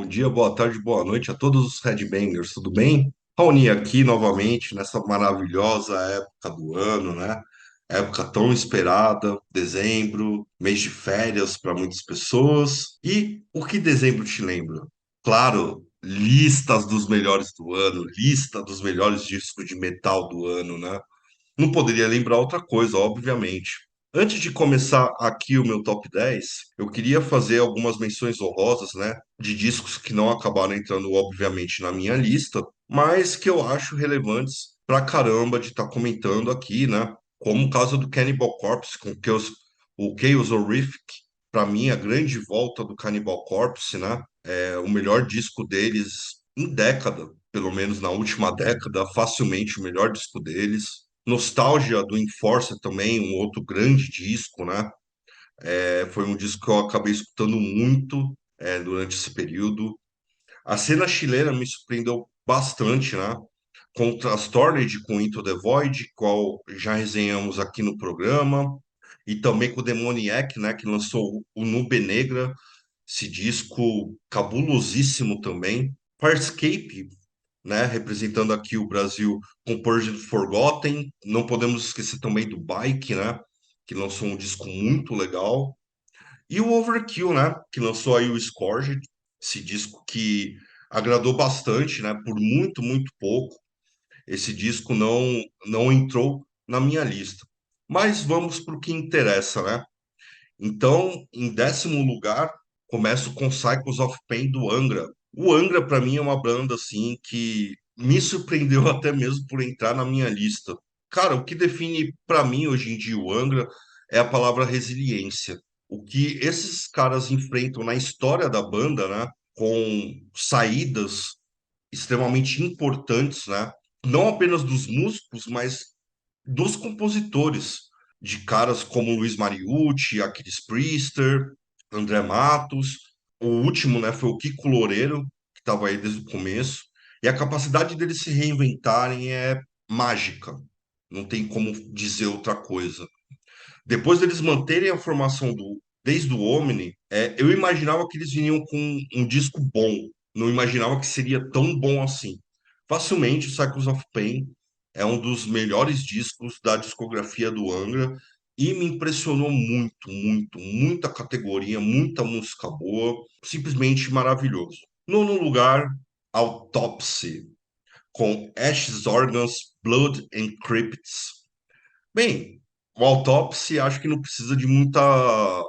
dia, boa tarde, boa noite a todos os Headbangers, tudo bem? Raoni aqui novamente nessa maravilhosa época do ano, né? Época tão esperada, dezembro, mês de férias para muitas pessoas. E o que dezembro te lembra? Claro, listas dos melhores do ano, lista dos melhores discos de metal do ano, né? Não poderia lembrar outra coisa, obviamente. Antes de começar aqui o meu top 10, eu queria fazer algumas menções honrosas, né, de discos que não acabaram entrando, obviamente, na minha lista, mas que eu acho relevantes pra caramba de estar comentando aqui, né? Como o caso do Cannibal Corpse, o Chaos Horrific, para mim, a grande volta do Cannibal Corpse, né? É o melhor disco deles em década, pelo menos na última década, facilmente o melhor disco deles. Nostalgia do Enforcer também, um outro grande disco, né? Foi um disco que eu acabei escutando muito durante esse período. A cena chilena me surpreendeu bastante, né? Com o Trastorned, com Into the Void, qual já resenhamos aqui no programa, e também com o Demoniac, né? Que lançou o Nube Negra, esse disco cabulosíssimo também. Farscape, né, representando aqui o Brasil com Purged Forgotten. Não podemos esquecer também do Bike, né, que lançou um disco muito legal. E o Overkill, né, que lançou aí o Scourge, esse disco que agradou bastante, né, por muito, muito pouco. Esse disco não entrou na minha lista. Mas vamos para o que interessa, né? Então, em décimo lugar, começo com Cycles of Pain do Angra. O Angra, para mim, é uma banda assim que me surpreendeu até mesmo por entrar na minha lista. Cara, o que define para mim hoje em dia o Angra é a palavra resiliência. O que esses caras enfrentam na história da banda, né, com saídas extremamente importantes, né, não apenas dos músicos, mas dos compositores, de caras como Luiz Mariucci, Aquiles Priester, André Matos. O último, né, foi o Kiko Loureiro, que estava aí desde o começo. E a capacidade deles se reinventarem é mágica. Não tem como dizer outra coisa. Depois deles manterem a formação desde o Omni, eu imaginava que eles viriam com um disco bom. Não imaginava que seria tão bom assim. Facilmente, o Cycles of Pain é um dos melhores discos da discografia do Angra e me impressionou muito, muito, muita categoria, muita música boa, simplesmente maravilhoso. Nono lugar, Autopsy, com Ashes, Organs, Blood and Crypts. Bem, o Autopsy acho que não precisa de muita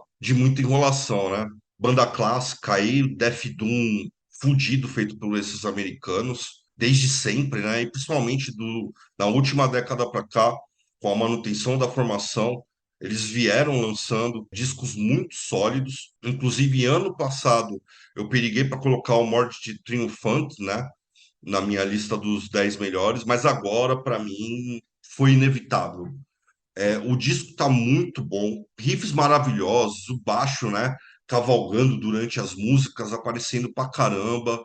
enrolação, né? Banda clássica aí, Death Doom fudido feito por esses americanos, desde sempre, né? E principalmente na última década para cá, com a manutenção da formação, eles vieram lançando discos muito sólidos. Inclusive, ano passado, eu periguei para colocar o Mordid Triumphant, né? Na minha lista dos 10 melhores, mas agora, para mim, foi inevitável. O disco tá muito bom, riffs maravilhosos, o baixo, né, cavalgando durante as músicas, aparecendo pra caramba,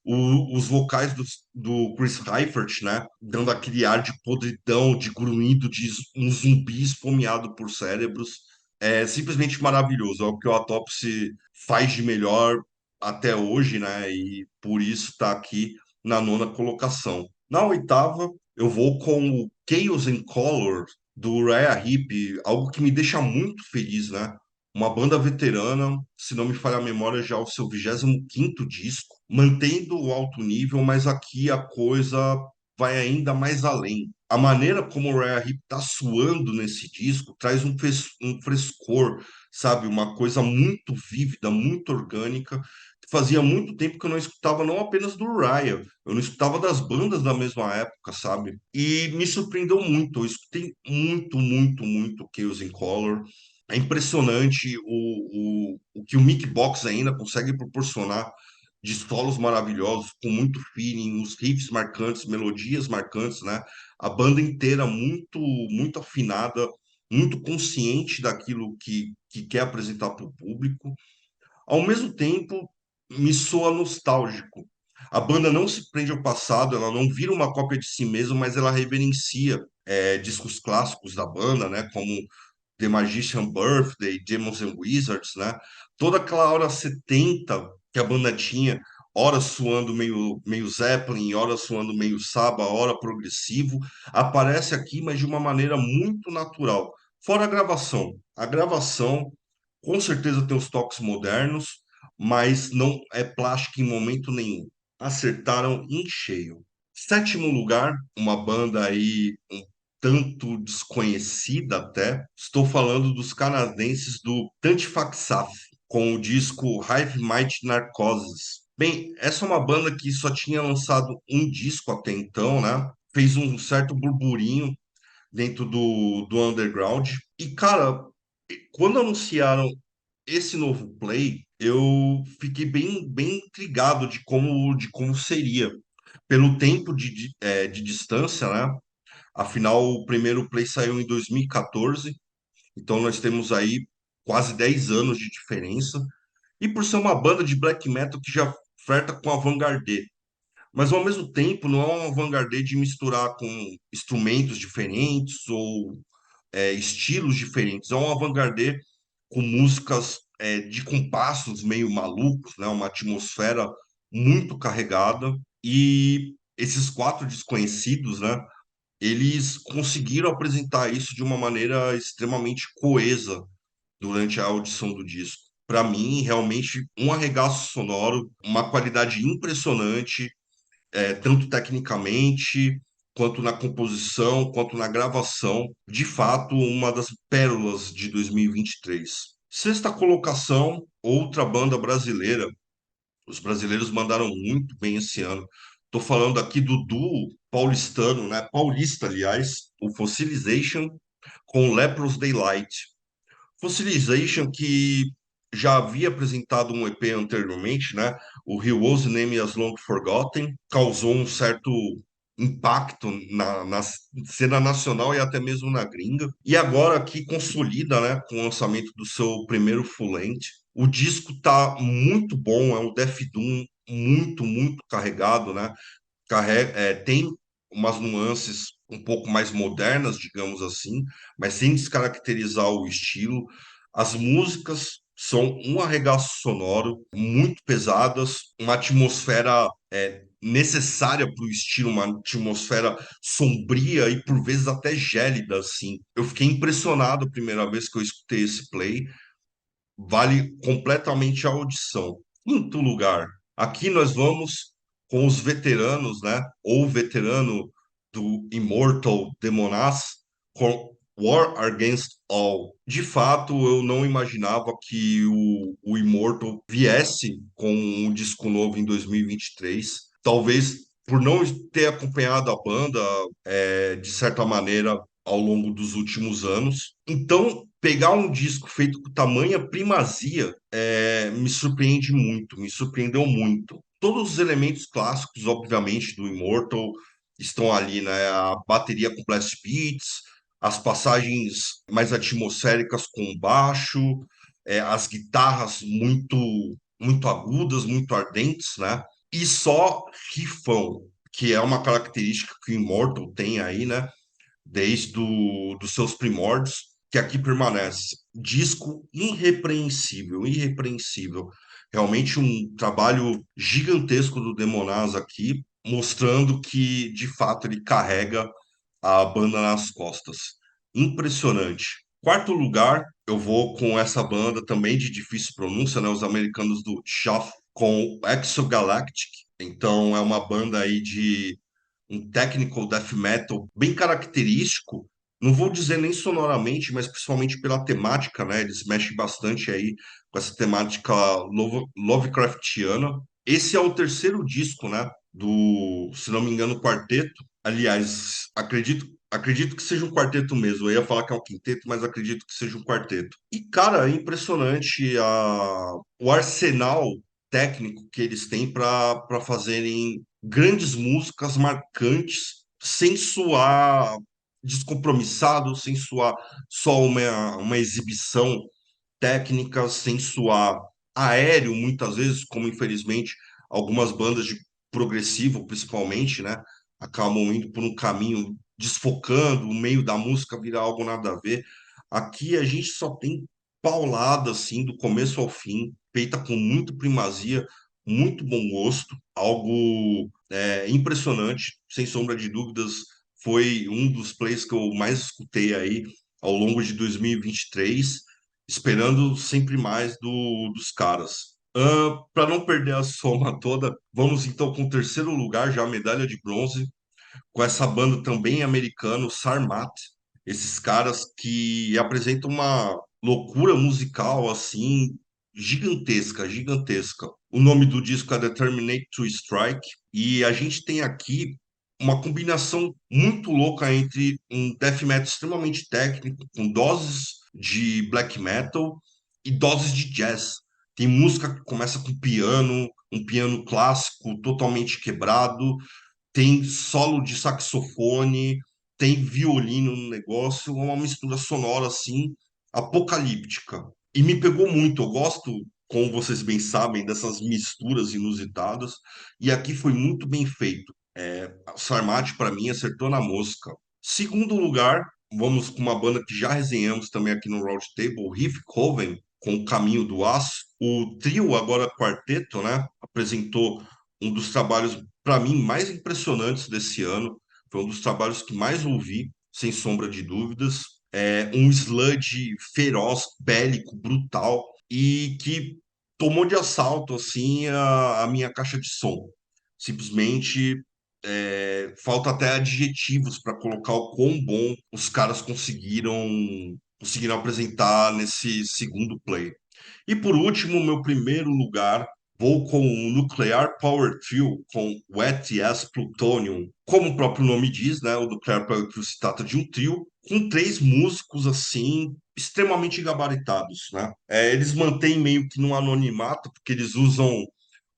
os vocais do Chris Heifert, né, dando aquele ar de podridão, de grunhido, de um zumbi esfomeado por cérebros. É simplesmente maravilhoso, é o que o Autopsy faz de melhor até hoje, né, e por isso tá aqui na nona colocação. Na oitava, eu vou com o Chaos and Color, do Uriah Heep, algo que me deixa muito feliz, né? Uma banda veterana, se não me falha a memória, já é o seu 25º disco, mantendo o alto nível, mas aqui a coisa vai ainda mais além. A maneira como o Uriah Heep tá suando nesse disco traz um frescor, sabe? Uma coisa muito vívida, muito orgânica. Fazia muito tempo que eu não escutava não apenas do Uriah, eu não escutava das bandas da mesma época, sabe? E me surpreendeu muito. Eu escutei muito, muito, muito Chaos in Color. É impressionante o que o Mick Box ainda consegue proporcionar de solos maravilhosos, com muito feeling, os riffs marcantes, melodias marcantes, né? A banda inteira muito, muito afinada, muito consciente daquilo que quer apresentar para o público. Ao mesmo tempo, me soa nostálgico. A banda não se prende ao passado, ela não vira uma cópia de si mesma, mas ela reverencia discos clássicos da banda, né, como The Magician Birthday, Demons and Wizards, né, toda aquela hora 70 que a banda tinha. hora suando meio Zeppelin, hora suando meio Saba, hora progressivo. Aparece aqui, mas de uma maneira muito natural. Fora a gravação. A gravação, com certeza, tem os toques modernos, mas não é plástico em momento nenhum. Acertaram em cheio. Sétimo lugar, uma banda aí um tanto desconhecida até. Estou falando dos canadenses do Tantifaxaf, com o disco Hive Might Narcosis. Bem, essa é uma banda que só tinha lançado um disco até então, né? Fez um certo burburinho dentro do underground. E, cara, quando anunciaram esse novo play, eu fiquei bem intrigado de como seria. Pelo tempo de distância, né? Afinal, o primeiro play saiu em 2014, então nós temos aí quase 10 anos de diferença. E por ser uma banda de black metal que já flerta com avant-garde, mas ao mesmo tempo não é um avant-garde de misturar com instrumentos diferentes ou estilos diferentes, é um avant-garde com músicas de compassos meio malucos, né? Uma atmosfera muito carregada. E esses quatro desconhecidos, né? Eles conseguiram apresentar isso de uma maneira extremamente coesa durante a audição do disco. Para mim, realmente, um arregaço sonoro, uma qualidade impressionante, tanto tecnicamente, quanto na composição, quanto na gravação. De fato, uma das pérolas de 2023. Sexta colocação, outra banda brasileira. Os brasileiros mandaram muito bem esse ano. Estou falando aqui do duo paulistano, né? Paulista, aliás, o Fossilization com Leprous Daylight. Fossilization, que já havia apresentado um EP anteriormente, né? O He Was Name As Long Forgotten, causou um certo impacto na cena nacional e até mesmo na gringa. E agora aqui consolida, né, com o lançamento do seu primeiro full length. O disco tá muito bom, é um Death Doom muito carregado, né? Tem umas nuances um pouco mais modernas, digamos assim, mas sem descaracterizar o estilo. As músicas são um arregaço sonoro, muito pesadas, uma atmosfera necessária para o estilo, uma atmosfera sombria e por vezes até gélida, assim. Eu fiquei impressionado a primeira vez que eu escutei esse play. Vale completamente a audição. Quinto lugar, aqui nós vamos com os veteranos, né? Ou veterano do Immortal Demonaz, com War Against All. De fato, eu não imaginava que o Immortal viesse com um disco novo em 2023. Talvez por não ter acompanhado a banda, de certa maneira, ao longo dos últimos anos. Então, pegar um disco feito com tamanha primazia me surpreende muito, me surpreendeu muito. Todos os elementos clássicos, obviamente, do Immortal estão ali, né? A bateria com blast beats, as passagens mais atmosféricas com baixo, as guitarras muito agudas, muito ardentes, né? E só rifão, que é uma característica que o Immortal tem aí, né? Dos seus primórdios, que aqui permanece. Disco irrepreensível. Realmente um trabalho gigantesco do Demonaz aqui, mostrando que, de fato, ele carrega a banda nas costas. Impressionante. Quarto lugar, eu vou com essa banda também de difícil pronúncia, né? Os americanos do Chaff, com Exogalactic. Então, é uma banda aí de um technical death metal bem característico. Não vou dizer nem sonoramente, mas principalmente pela temática, né? Eles mexem bastante aí com essa temática Lovecraftiana. Esse é o terceiro disco, né? Se não me engano, quarteto. Aliás, acredito que seja um quarteto mesmo. Eu ia falar que é um quinteto, mas acredito que seja um quarteto. E, cara, é impressionante o arsenal técnico que eles têm para fazerem grandes músicas marcantes, sem soar descompromissado, sem soar só uma exibição técnica, sem soar aéreo, muitas vezes, como infelizmente algumas bandas de progressivo, principalmente, né, acabam indo por um caminho desfocando, o meio da música vira algo nada a ver. Aqui a gente só tem paulada, assim, do começo ao fim, feita com muita primazia, muito bom gosto, algo impressionante, sem sombra de dúvidas. Foi um dos plays que eu mais escutei aí ao longo de 2023, esperando sempre mais dos caras. Para não perder a soma toda, vamos então com o terceiro lugar, já a medalha de bronze, com essa banda também americana, o Sarmat. Esses caras que apresentam uma loucura musical assim gigantesca, gigantesca. O nome do disco é Determinate to Strike e a gente tem aqui uma combinação muito louca entre um death metal extremamente técnico, com doses de black metal e doses de jazz. Tem música que começa com piano, um piano clássico totalmente quebrado, tem solo de saxofone, tem violino no negócio, é uma mistura sonora assim, apocalíptica. E me pegou muito, eu gosto, como vocês bem sabem, dessas misturas inusitadas, e aqui foi muito bem feito. O Sarmati, para mim, acertou na mosca. Segundo lugar, vamos com uma banda que já resenhamos também aqui no Roundtable, Riff Coven, com o Caminho do Aço. O trio, agora quarteto, né, apresentou um dos trabalhos, para mim, mais impressionantes desse ano. Foi um dos trabalhos que mais ouvi, sem sombra de dúvidas. É um sludge feroz, bélico, brutal, e que tomou de assalto, assim, a minha caixa de som. Simplesmente falta até adjetivos para colocar o quão bom os caras conseguiram apresentar nesse segundo play. E por último, meu primeiro lugar, vou com o Nuclear Power Trio, com Wet Yes Plutonium. Como o próprio nome diz, né, o Nuclear Power Trio se trata de um trio com três músicos assim extremamente gabaritados, né? Eles mantêm meio que no anonimato porque eles usam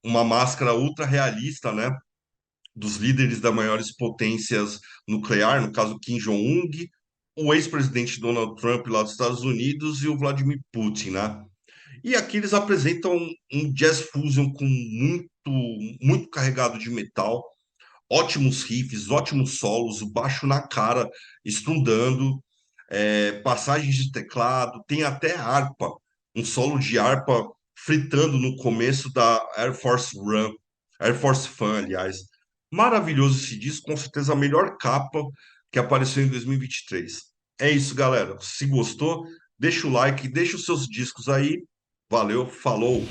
uma máscara ultra realista, né, dos líderes das maiores potências nuclear, no caso Kim Jong-un, o ex-presidente Donald Trump lá dos Estados Unidos e o Vladimir Putin, né? E aqui eles apresentam um jazz fusion com muito carregado de metal, ótimos riffs, ótimos solos, o baixo na cara, estrundando, passagens de teclado, tem até harpa, um solo de harpa fritando no começo da Air Force Run, Air Force Fun, aliás. Maravilhoso esse disco, com certeza a melhor capa que apareceu em 2023. É isso, galera. Se gostou, deixa o like, deixa os seus discos aí. Valeu, falou!